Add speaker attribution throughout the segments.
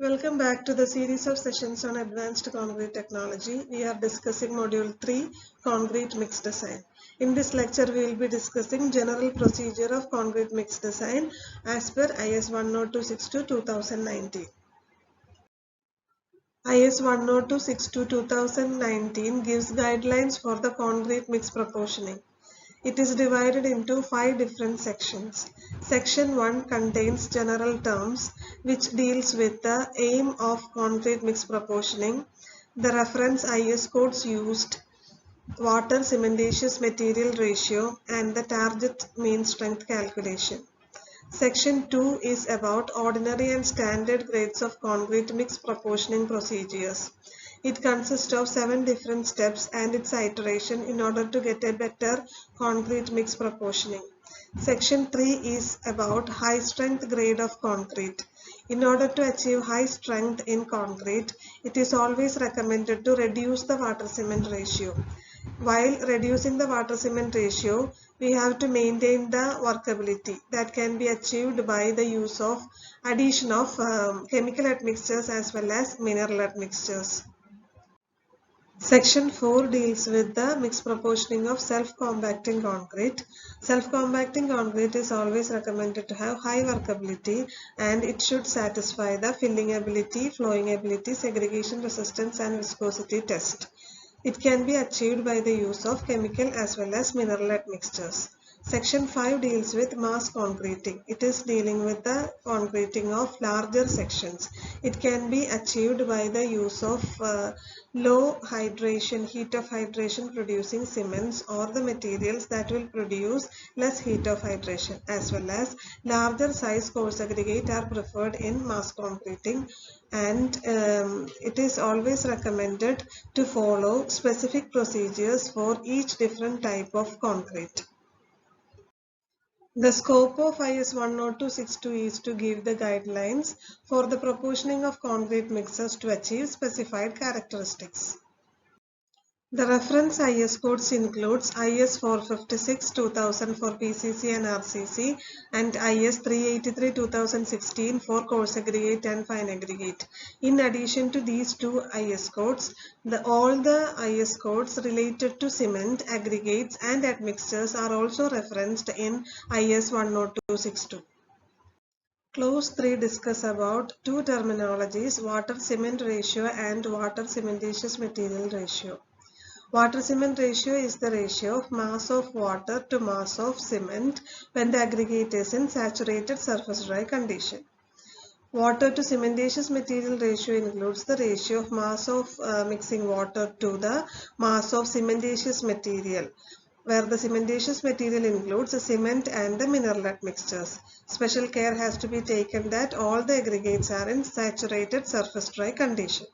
Speaker 1: Welcome back to the series of sessions on advanced concrete technology. We are discussing module 3, concrete mix design. In this lecture, we will be discussing general procedure of concrete mix design as per IS 10262-2019. IS 10262-2019 gives guidelines for the concrete mix proportioning. It is divided into 5 different sections. Section 1 contains general terms which deals with the aim of concrete mix proportioning, the reference IS codes used, water cementitious material ratio, and the target mean strength calculation. Section 2 is about ordinary and standard grades of concrete mix proportioning procedures. It consists of 7 different steps and its iteration in order to get a better concrete mix proportioning. Section 3 is about high strength grade of concrete. In order to achieve high strength in concrete, it is always recommended to reduce the water cement ratio. While reducing the water cement ratio, we have to maintain the workability that can be achieved by the use of addition of chemical admixtures as well as mineral admixtures. Section 4 deals with the mix proportioning of self-compacting concrete. Self-compacting concrete is always recommended to have high workability and it should satisfy the filling ability, flowing ability, segregation resistance and viscosity test. It can be achieved by the use of chemical as well as mineral admixtures. Section 5 deals with mass concreting. It is dealing with the concreting of larger sections. It can be achieved by the use of low hydration, heat of hydration producing cements or the materials that will produce less heat of hydration, as well as larger size coarse aggregate are preferred in mass concreting, and it is always recommended to follow specific procedures for each different type of concrete. The scope of IS 10262 is to give the guidelines for the proportioning of concrete mixes to achieve specified characteristics. The reference IS codes includes IS 456-2000 for PCC and RCC and IS 383-2016 for coarse aggregate and fine aggregate. In addition to these two IS codes, all the IS codes related to cement, aggregates and admixtures are also referenced in IS 10262. Clause 3 discuss about two terminologies, water-cement ratio and water-cementitious material ratio. Water-cement ratio is the ratio of mass of water to mass of cement when the aggregate is in saturated surface dry condition. Water to cementitious material ratio includes the ratio of mass of mixing water to the mass of cementitious material, where the cementitious material includes the cement and the mineral admixtures. Special care has to be taken that all the aggregates are in saturated surface dry condition.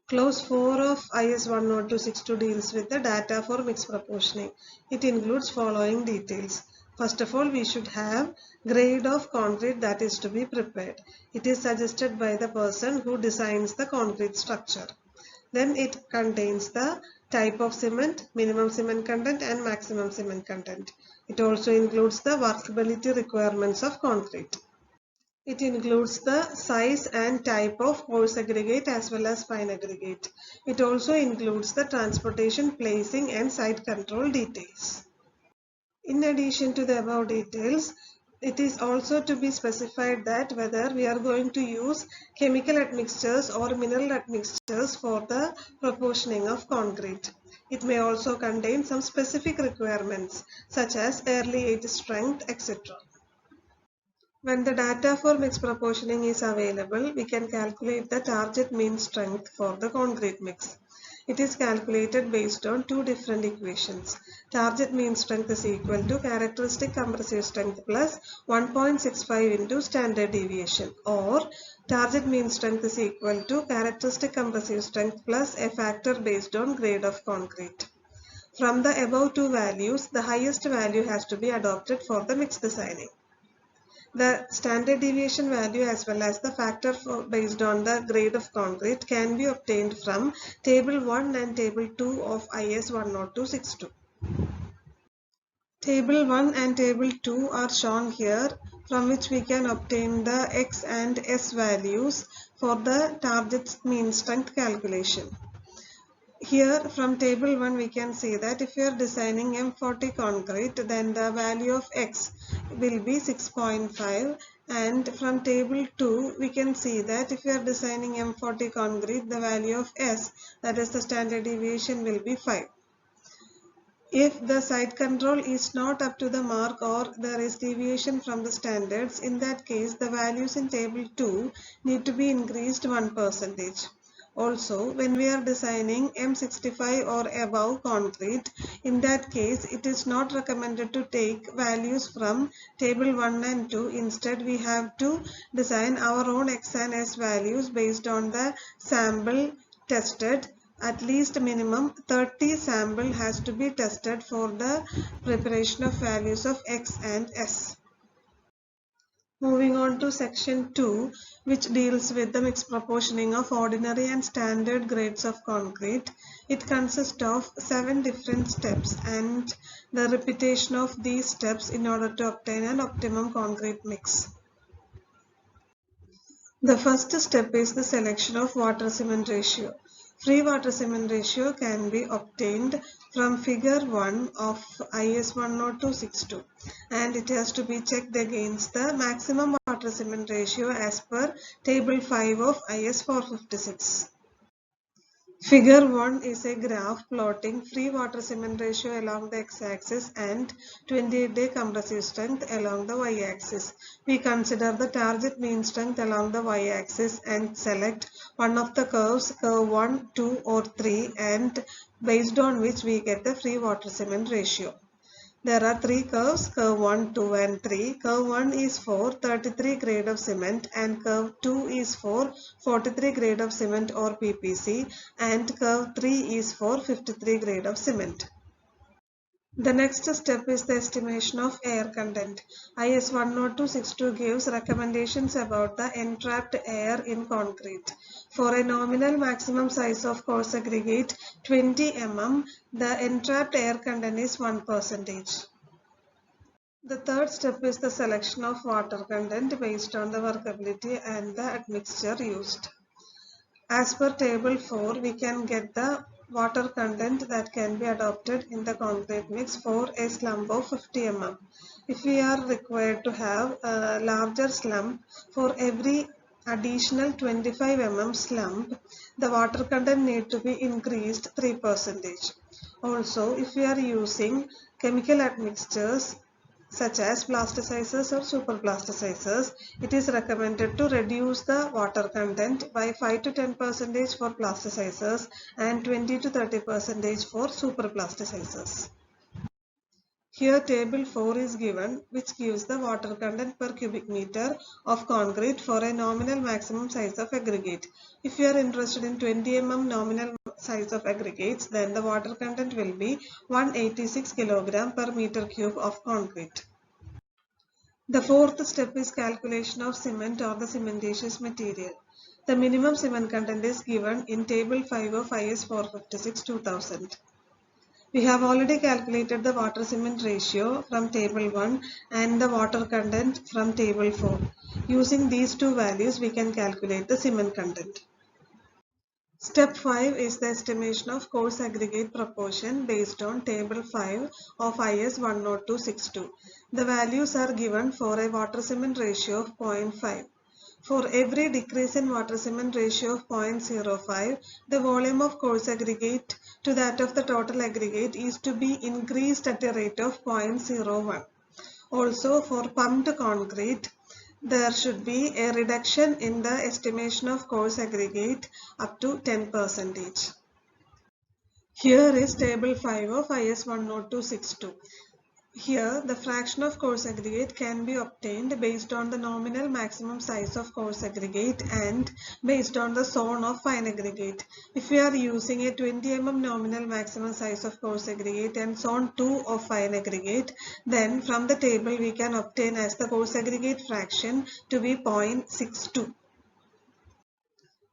Speaker 1: Clause 4 of IS 10262 deals with the data for mix proportioning. It includes following details. First of all, we should have grade of concrete that is to be prepared. It is suggested by the person who designs the concrete structure. Then it contains the type of cement, minimum cement content and maximum cement content. It also includes the workability requirements of concrete. It includes the size and type of coarse aggregate as well as fine aggregate. It also includes the transportation, placing and site control details. In addition to the above details, it is also to be specified that whether we are going to use chemical admixtures or mineral admixtures for the proportioning of concrete. It may also contain some specific requirements such as early age strength, etc. When the data for mix proportioning is available, we can calculate the target mean strength for the concrete mix. It is calculated based on two different equations. Target mean strength is equal to characteristic compressive strength plus 1.65 into standard deviation, or target mean strength is equal to characteristic compressive strength plus a factor based on grade of concrete. From the above two values, the highest value has to be adopted for the mix designing. The standard deviation value as well as the factor based on the grade of concrete can be obtained from Table 1 and Table 2 of IS 10262. Table 1 and Table 2 are shown here, from which we can obtain the X and S values for the target mean strength calculation. Here from Table 1 we can see that if you are designing M40 concrete, then the value of X will be 6.5, and from Table 2 we can see that if you are designing M40 concrete, the value of S, that is the standard deviation, will be 5. If the site control is not up to the mark or there is deviation from the standards, in that case the values in Table 2 need to be increased 1%. Also, when we are designing M65 or above concrete, in that case it is not recommended to take values from Table 1 and 2. Instead, we have to design our own X and S values based on the sample tested. At least minimum 30 sample has to be tested for the preparation of values of X and S. Moving on to section 2, which deals with the mixed proportioning of ordinary and standard grades of concrete. It consists of 7 different steps and the repetition of these steps in order to obtain an optimum concrete mix. The first step is the selection of water-cement ratio. Free water-cement ratio can be obtained from figure 1 of IS 10262, and it has to be checked against the maximum water-cement ratio as per table 5 of IS 456. Figure 1 is a graph plotting free water-cement ratio along the x-axis and 28-day compressive strength along the y-axis. We consider the target mean strength along the y-axis and select one of the curves, curve 1, 2 or 3, and based on which we get the free water-cement ratio. There are 3 curves, curve 1, 2 and 3. Curve 1 is for 33 grade of cement and curve 2 is for 43 grade of cement or PPC, and curve 3 is for 53 grade of cement. The next step is the estimation of air content. IS 10262 gives recommendations about the entrapped air in concrete. For a nominal maximum size of coarse aggregate 20 mm, the entrapped air content is 1%. The third step is the selection of water content based on the workability and the admixture used. As per table 4, we can get the water content that can be adopted in the concrete mix for a slump of 50 mm. If we are required to have a larger slump, for every additional 25 mm slump, the water content need to be increased 3%. Also, if we are using chemical admixtures such as plasticizers or superplasticizers, it is recommended to reduce the water content by 5 to 10% for plasticizers and 20 to 30% for superplasticizers. Here table 4 is given, which gives the water content per cubic meter of concrete for a nominal maximum size of aggregate. If you are interested in 20 mm nominal size of aggregates, then the water content will be 186 kg per meter cube of concrete. The fourth step is calculation of cement or the cementitious material. The minimum cement content is given in table 5 of IS 456-2000. We have already calculated the water cement ratio from table 1 and the water content from table 4. Using these two values, we can calculate the cement content. Step 5 is the estimation of coarse aggregate proportion based on table 5 of IS 10262. The values are given for a water cement ratio of 0.5. For every decrease in water cement ratio of 0.05, the volume of coarse aggregate to that of the total aggregate is to be increased at a rate of 0.01. Also, for pumped concrete, there should be a reduction in the estimation of coarse aggregate up to 10%. Here is table 5 of IS 10262. Here, the fraction of coarse aggregate can be obtained based on the nominal maximum size of coarse aggregate and based on the zone of fine aggregate. If we are using a 20 mm nominal maximum size of coarse aggregate and zone 2 of fine aggregate, then from the table we can obtain as the coarse aggregate fraction to be 0.62.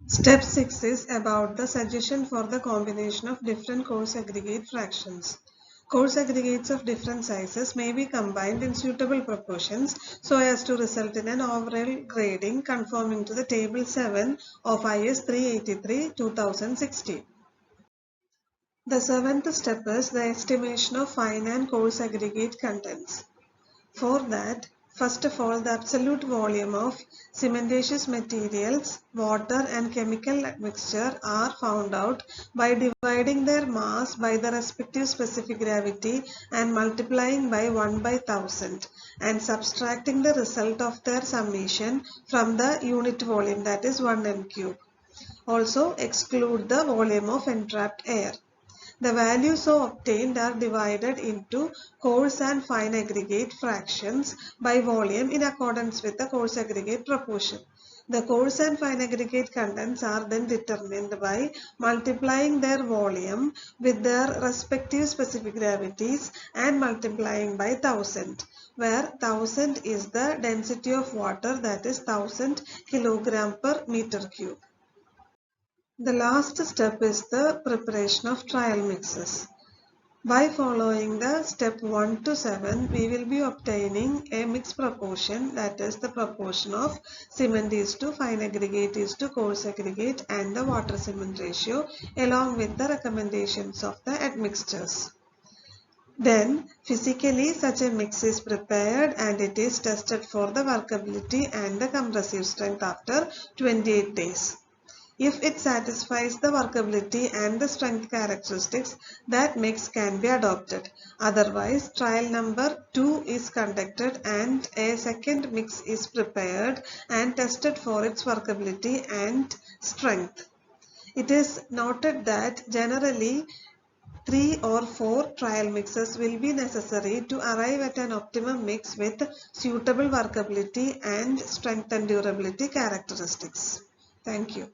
Speaker 1: Step 6 is about the suggestion for the combination of different coarse aggregate fractions. Coarse aggregates of different sizes may be combined in suitable proportions so as to result in an overall grading conforming to the Table 7 of IS 383/2016. The seventh step is the estimation of fine and coarse aggregate contents. For that, first of all, the absolute volume of cementitious materials, water and chemical mixture are found out by dividing their mass by the respective specific gravity and multiplying by 1/1000 and subtracting the result of their summation from the unit volume, that is 1 m³. Also exclude the volume of entrapped air. The values so obtained are divided into coarse and fine aggregate fractions by volume in accordance with the coarse aggregate proportion. The coarse and fine aggregate contents are then determined by multiplying their volume with their respective specific gravities and multiplying by 1000, where 1000 is the density of water, that is 1000 kg per meter cube. The last step is the preparation of trial mixes. By following the step 1 to 7, we will be obtaining a mixed proportion, that is the proportion of cement is to fine aggregate is to coarse aggregate and the water cement ratio along with the recommendations of the admixtures. Then physically such a mix is prepared and it is tested for the workability and the compressive strength after 28 days. If it satisfies the workability and the strength characteristics, that mix can be adopted. Otherwise, trial number 2 is conducted and a second mix is prepared and tested for its workability and strength. It is noted that generally 3 or 4 trial mixes will be necessary to arrive at an optimum mix with suitable workability and strength and durability characteristics. Thank you.